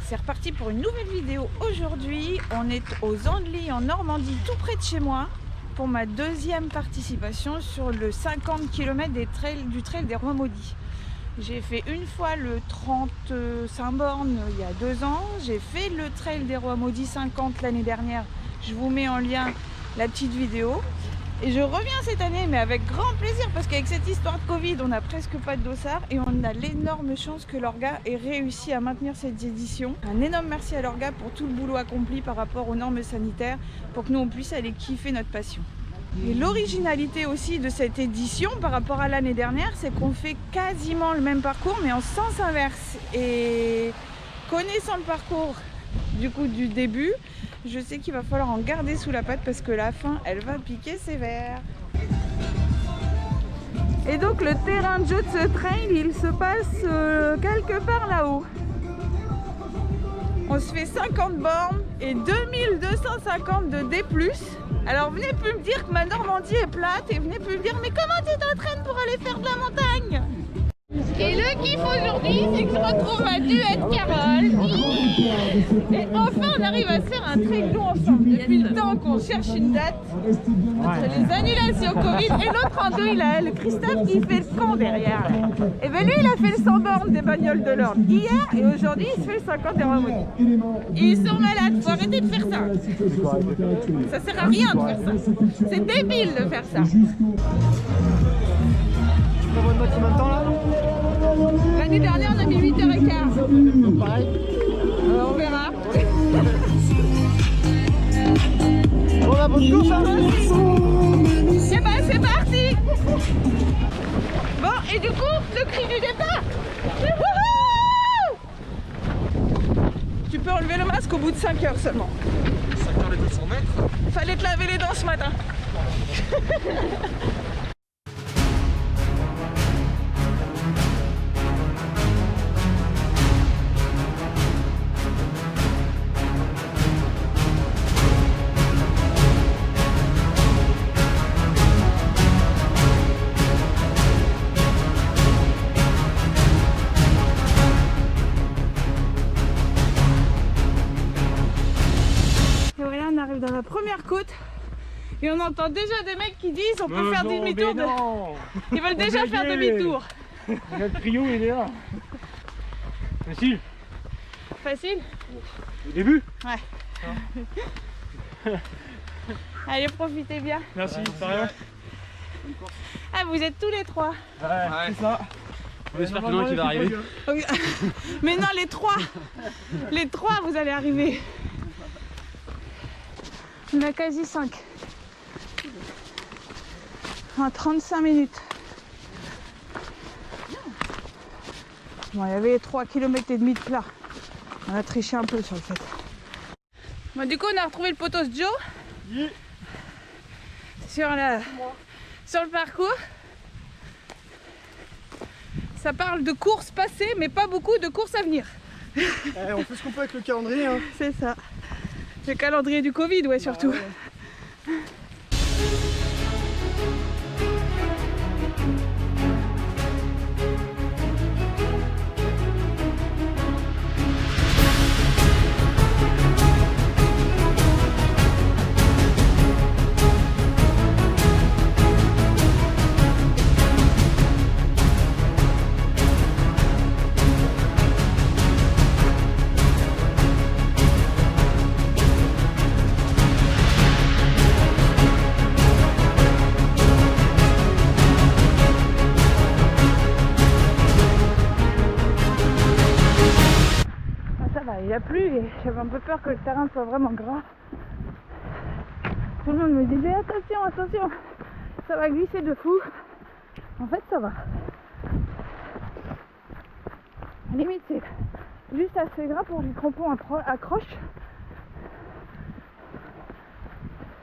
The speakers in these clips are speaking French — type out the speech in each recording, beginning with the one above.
C'est reparti pour une nouvelle vidéo. Aujourd'hui, on est aux Andelys en Normandie, tout près de chez moi, pour ma deuxième participation sur le 50 km du trail des Rois Maudits. J'ai fait une fois le 35 bornes il y a 2 ans. J'ai fait le trail des Rois Maudits 50 l'année dernière. Je vous mets en lien la petite vidéo. Et je reviens cette année, mais avec grand plaisir, parce qu'avec cette histoire de Covid, on n'a presque pas de dossard et on a l'énorme chance que l'Orga ait réussi à maintenir cette édition. Un énorme merci à l'Orga pour tout le boulot accompli par rapport aux normes sanitaires, pour que nous on puisse aller kiffer notre passion. Et l'originalité aussi de cette édition par rapport à l'année dernière, c'est qu'on fait quasiment le même parcours, mais en sens inverse. Et connaissant le parcours du coup du début, je sais qu'il va falloir en garder sous la patte parce que la fin, elle va piquer sévère. Et donc le terrain de jeu de ce trail, il se passe quelque part là-haut. On se fait 50 bornes et 2250 de D+. Alors venez plus me dire que ma Normandie est plate et venez plus me dire mais comment tu t'entraînes pour aller faire de la montagne? Et le kiff aujourd'hui, c'est que je retrouve ma duette Carole. Et enfin, on arrive à se faire un trail long ensemble. Depuis le temps qu'on cherche une date, entre les annulations Covid et l'autre en deux, il a le Christophe qui fait le camp derrière. Et bien lui, il a fait le 100 bornes des bagnoles de l'Orne hier et aujourd'hui, il se fait le 50 des Rois Maudits. Ils sont malades, faut arrêter de faire ça. Ça sert à rien de faire ça. C'est débile de faire ça. Tu prévois de mettre combien de temps là? L'année dernière, on a mis 8h15. Pareil. On verra. Bon, la bonne course hein. Et bah, c'est parti. Bon, et du coup, le cri du départ. Wouhou! Tu peux enlever le masque au bout de 5 heures seulement. 5 heures les 200 mètres. Fallait te laver les dents ce matin. Dans la première côte et on entend déjà des mecs qui disent on peut faire demi-tour de... Ils veulent déjà faire demi-tour. Le trio il est là. Facile. Facile. Au début. Ouais. Allez, profitez bien. Merci, pareil. Ah, vous êtes tous les trois. Ouais, c'est ça. On espère qu'il y en a un qui va arriver. Mais non, les trois, vous allez arriver. On a quasi 5. En 35 minutes. Bon, il y avait 3 km et demi de plat. On a triché un peu sur le fait. Bon, du coup, on a retrouvé le potos Joe. Yeah. Sur le parcours. Ça parle de courses passées, mais pas beaucoup de courses à venir. On fait ce qu'on peut avec le calendrier. Hein. C'est ça. Le calendrier du Covid, ouais, surtout. Ouais. Il a plu et j'avais un peu peur que le terrain soit vraiment gras. Tout le monde me disait attention, attention, ça va glisser de fou. En fait, ça va. Limite, c'est juste assez gras pour que les crampons accrochent.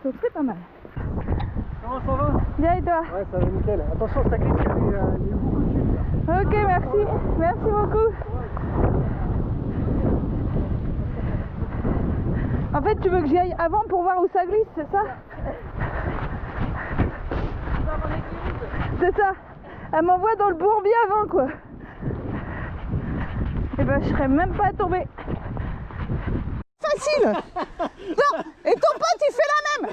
Donc c'est pas mal. Comment ça va? Bien et toi? Ouais, ça va nickel. Attention, ça glisse, il y a beaucoup de chutes. Ok, merci. Merci beaucoup. En fait, tu veux que j'y aille avant pour voir où ça glisse, c'est ça? C'est ça. Elle m'envoie dans le bourbier avant, quoi. Et ben, je serais même pas tombée. facile. Non, et ton pote il fait la même.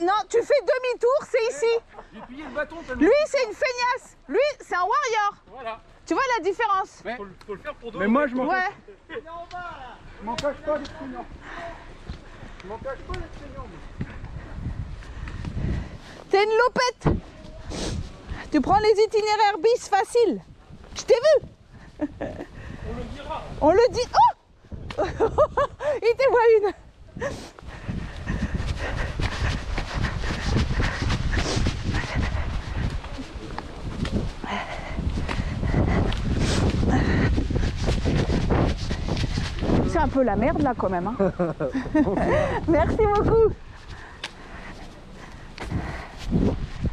Non, tu fais demi-tour, c'est ici. J'ai plié le bâton tellement. Lui c'est une feignasse. Lui c'est un warrior. Voilà. Tu vois la différence? Mais, faut le faire pour deux. Mais moi je m'en Ouais. Je m'en cache pas les feignants. Je m'en cache pas les feignants. T'es une lopette. Tu prends les itinéraires bis faciles. Je t'ai vu. On le dira. On le dit. Oh. Il te voit une. C'est un peu la merde là quand même. Hein. Merci beaucoup.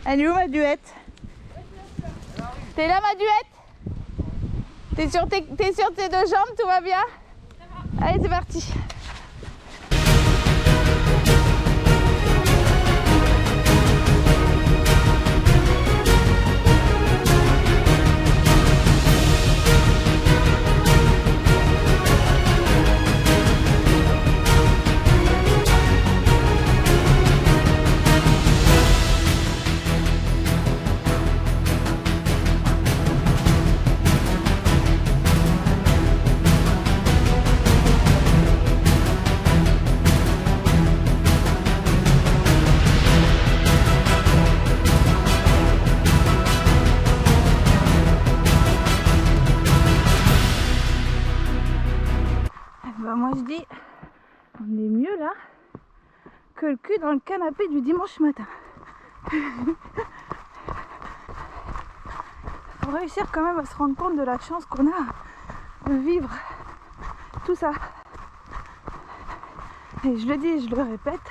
Elle est où ma duette? T'es là ma duette? T'es sur tes deux jambes, tout va bien? Allez c'est parti. Moi je dis, on est mieux là que le cul dans le canapé du dimanche matin. Faut réussir quand même à se rendre compte de la chance qu'on a de vivre tout ça. Et je le dis, je le répète,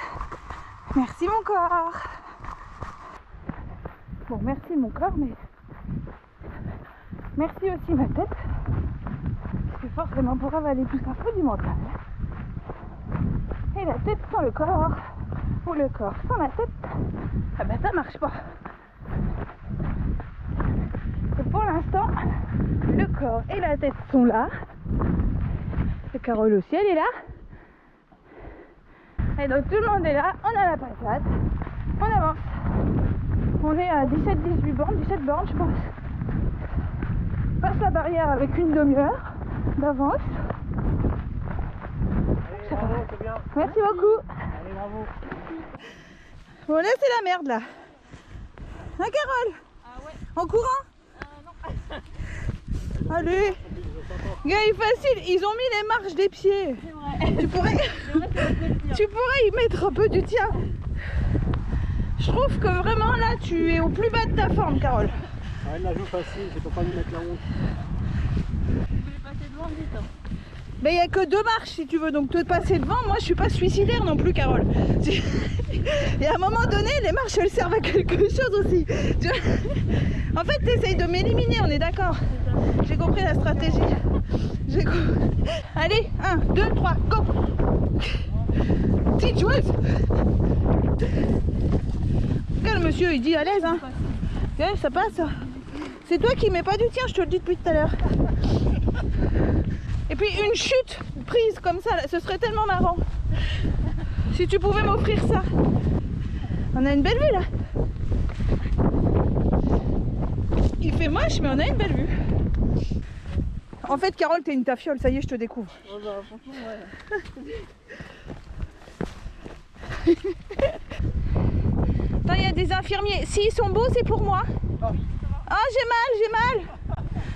merci mon corps. Bon, merci mon corps, mais merci aussi ma tête. Parce que forcément pour avaler tout ça, faut du mental. Et la tête sans le corps, ou le corps sans la tête, ah ben ça marche pas. Et pour l'instant, le corps et la tête sont là. Et Carole aussi, elle est là. Et donc tout le monde est là, on a la patate, on avance. On est à 17 bornes je pense. On passe la barrière avec une demi-heure d'avance. Bravo, c'est bien. Merci beaucoup. Allez, bravo. Bon là c'est la merde là. Hein Carole? Ah ouais. En courant? Non. Allez. Gars, il est facile, ils ont mis les marches des pieds. C'est vrai. Tu pourrais y mettre un peu du tien. Je trouve que vraiment là tu es au plus bas de ta forme Carole. Ah, elle la joue facile, c'est pour pas nous mettre la honte. Je voulais passer devant vite. Hein. Mais il n'y a que 2 marches si tu veux, donc te passer devant, moi je suis pas suicidaire non plus Carole. Et à un moment donné, les marches elles servent à quelque chose aussi. En fait, tu essayes de m'éliminer, on est d'accord. J'ai compris la stratégie. Allez, 1, 2, 3, go. Petite joueuse. Regarde le monsieur, il dit à l'aise. Hein. Ouais, ça passe. C'est toi qui mets pas du tien, je te le dis depuis tout à l'heure. Et puis une chute prise comme ça, là, ce serait tellement marrant. Si tu pouvais m'offrir ça. On a une belle vue là. Il fait moche mais on a une belle vue. En fait Carole t'es une tafiole, ça y est je te découvre. Oh bah franchement ouais. Attends, il y a des infirmiers. S'ils sont beaux c'est pour moi. Ah j'ai mal.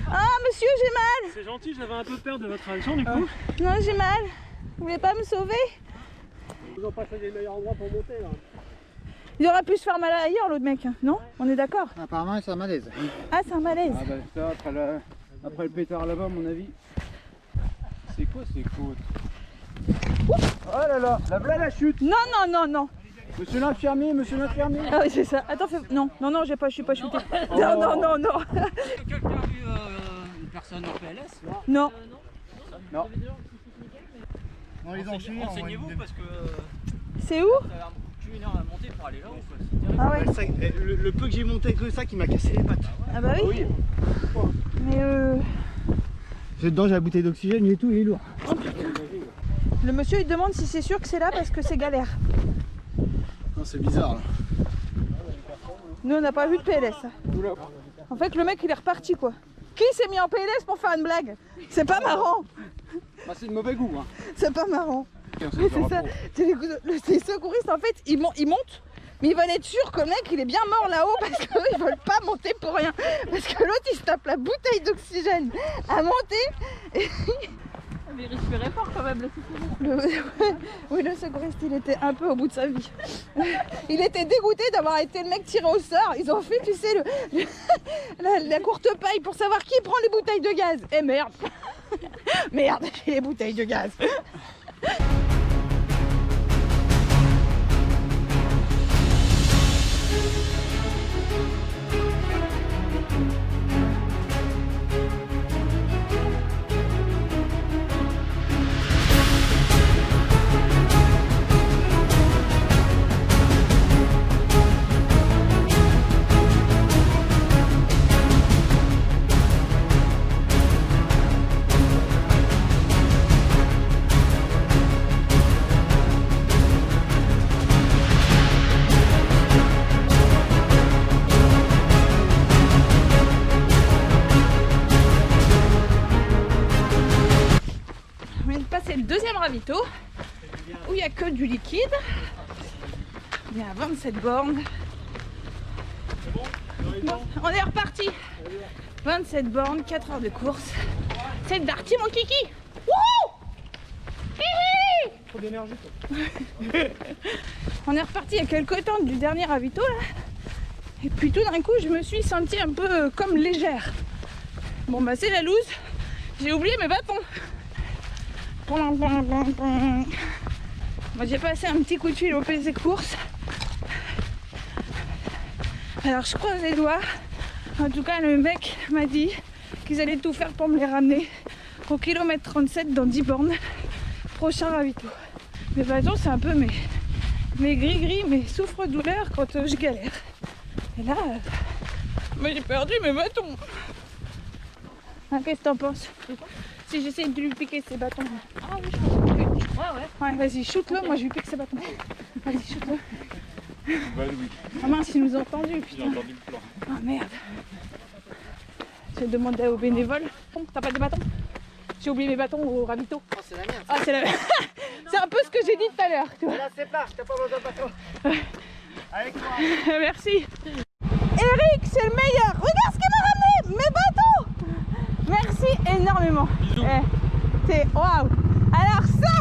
Ah monsieur j'ai mal. C'est gentil, j'avais un peu peur de votre réaction du coup. Non j'ai mal. Vous voulez pas me sauver? Ils ont pas choisi le meilleur endroit pour monter là. Il aurait pu se faire mal ailleurs l'autre mec, non? On est d'accord? Apparemment c'est un malaise. Ah c'est un malaise. Ah bah ça, après le pétard là-bas à mon avis. C'est quoi ces côtes? Oh là là, la chute. Non. Monsieur l'infirmier. Ah oui c'est ça. Attends, non, je suis pas shootée. Non. Quelqu'un a vu une personne en PLS là? Non. Non. Non, ils ont fini. Renseignez-vous parce que C'est où? ça a plus une heure à monter pour aller là-haut. Ah ouais. Le peu que j'ai monté avec le sac, il m'a cassé les pattes. Ah bah oui. Mais Dedans j'ai la bouteille d'oxygène et tout, il est lourd. oh putain. Le monsieur il demande si c'est sûr que c'est là parce que c'est galère. Non, c'est bizarre là. Nous on n'a pas vu de PLS. En fait le mec il est reparti quoi. Qui s'est mis en PLS pour faire une blague? C'est pas marrant. Bah, c'est de mauvais goût. Hein. C'est pas marrant. Okay, C'est ça. Les secouristes en fait ils montent. Mais ils veulent être sûrs que le mec il est bien mort là-haut parce qu'eux ils veulent pas monter pour rien. Parce que l'autre il se tape la bouteille d'oxygène à monter. Mais il respirait fort quand même, le secouriste. Oui, le secouriste il était un peu au bout de sa vie. Il était dégoûté d'avoir été le mec tiré au sort. Ils ont fait, tu sais, la courte paille pour savoir qui prend les bouteilles de gaz. Eh merde. Merde, j'ai les bouteilles de gaz. C'est le deuxième ravito où il n'y a que du liquide. Il y a 27 bornes. Bon, on est reparti. 27 bornes, 4 heures de course. C'est Darty mon kiki. Wouhou! Hihi! Trop d'énergie. On est reparti il y a quelques temps du dernier ravito là. Et puis tout d'un coup je me suis sentie un peu comme légère. Bon bah c'est la loose. J'ai oublié mes bâtons. Moi j'ai passé un petit coup de fil au PC course. Alors je croise les doigts. En tout cas le mec m'a dit qu'ils allaient tout faire pour me les ramener au kilomètre 37 dans 10 bornes. Prochain ravito. Mes bâtons c'est un peu mes gris-gris, mes souffre-douleurs quand je galère. Et là, j'ai perdu mes bâtons. Ah, qu'est-ce que t'en penses? Si j'essaie de lui piquer ses bâtons. Ah oui, je pense que oui. Ouais. Ouais, vas-y, shoot-le, moi je lui pique ses bâtons. Vas-y, shoot-le. Bah oui. Ah mince, il nous a entendu, putain. J'ai entendu le plan. Ah merde. J'ai demandé aux bénévoles. Bon, t'as pas de bâtons? J'ai oublié mes bâtons au ravito. Oh, c'est la merde. Ah, c'est la... C'est un peu ce que j'ai dit tout à l'heure, tu vois. Là, c'est pas, t'as pas besoin de bateau. Avec moi. Merci. Eric, c'est le meilleur. Regarde ce qu'il m'a ramené, mes bâtons. Merci énormément. C'est waouh. Alors ça.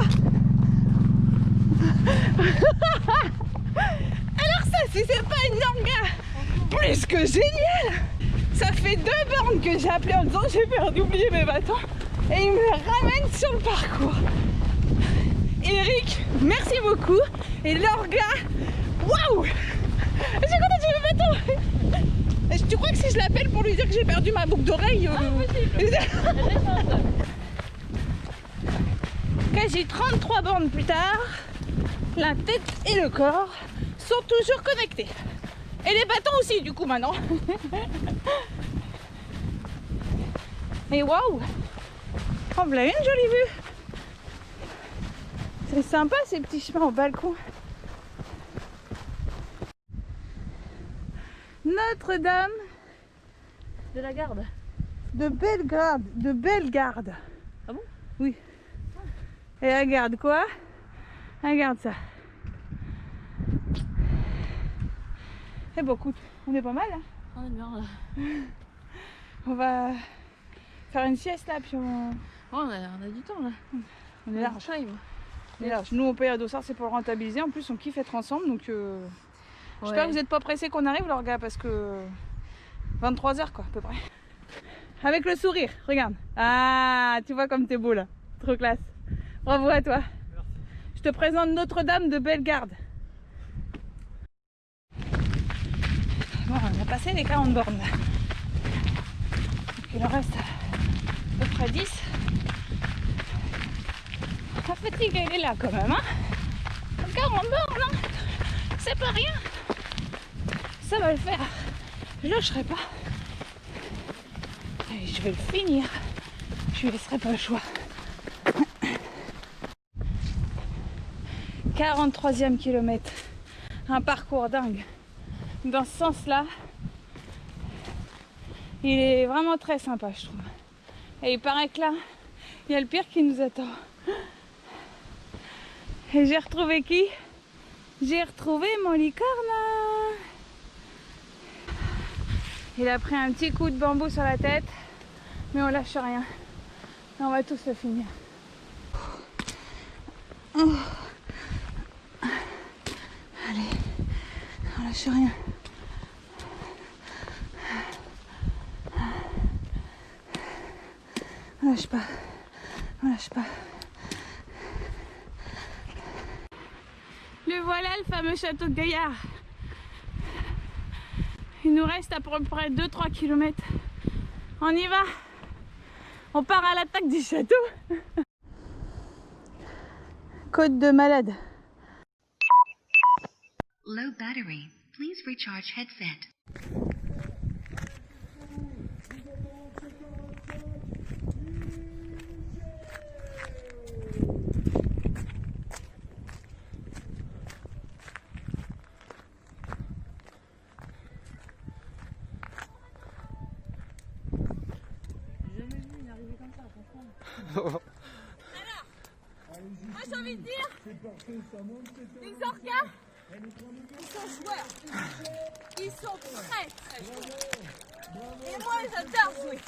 Alors ça, si c'est pas une orga plus que génial. Ça fait 2 bornes que j'ai appelé en disant j'ai perdu oublier mes bâtons et il me ramène sur le parcours. Eric, merci beaucoup. Et l'orga, waouh. J'ai content de mes bâtons. Tu crois que si je l'appelle pour lui dire que j'ai perdu ma boucle d'oreille Quasi 33 bornes plus tard, la tête et le corps sont toujours connectés. Et les bâtons aussi du coup maintenant. Et waouh, oh, voilà une jolie vue. C'est sympa ces petits chemins au balcon. Notre-Dame De la garde. de Belgrade, de Bellegarde. Ah bon? Oui. Et regarde quoi? Regarde ça. Eh bon, écoute, on est pas mal. Hein, On est bien là. on va faire une sieste là, puis on Oh, on a du temps là. est large. Time. On est large. Nous, on paye à Dossard, c'est pour le rentabiliser. En plus, on kiffe être ensemble, donc j'espère que vous n'êtes pas pressés qu'on arrive, leur gars, parce que 23h quoi, à peu près. Avec le sourire, regarde. Ah, tu vois comme t'es beau là. Trop classe. Bravo à toi. Je te présente Notre-Dame de Bellegarde. Bon, on a passé les 40 bornes là. Donc, il en reste à peu près 10. La fatigue elle est là quand même, hein. 40 bornes, hein. C'est pas rien. Ça va le faire. Je lâcherai pas. Et je vais le finir. Je lui laisserai pas le choix. 43e kilomètre. Un parcours dingue. Dans ce sens-là, il est vraiment très sympa, je trouve. Et il paraît que là, il y a le pire qui nous attend. Et j'ai retrouvé qui? J'ai retrouvé mon licorne. Il a pris un petit coup de bambou sur la tête, mais on lâche rien. On va tous le finir. Oh. Allez, on lâche rien. On lâche pas, on lâche pas. Le voilà, le fameux château de Gaillard. Il nous reste à peu près 2-3 km. On y va. On part à l'attaque du château. Côte de malade. Low battery. Please recharge headset. Alors, moi j'ai envie de dire, les orcas, ils sont joueurs, ils sont très très joueurs. Et moi j'adore jouer.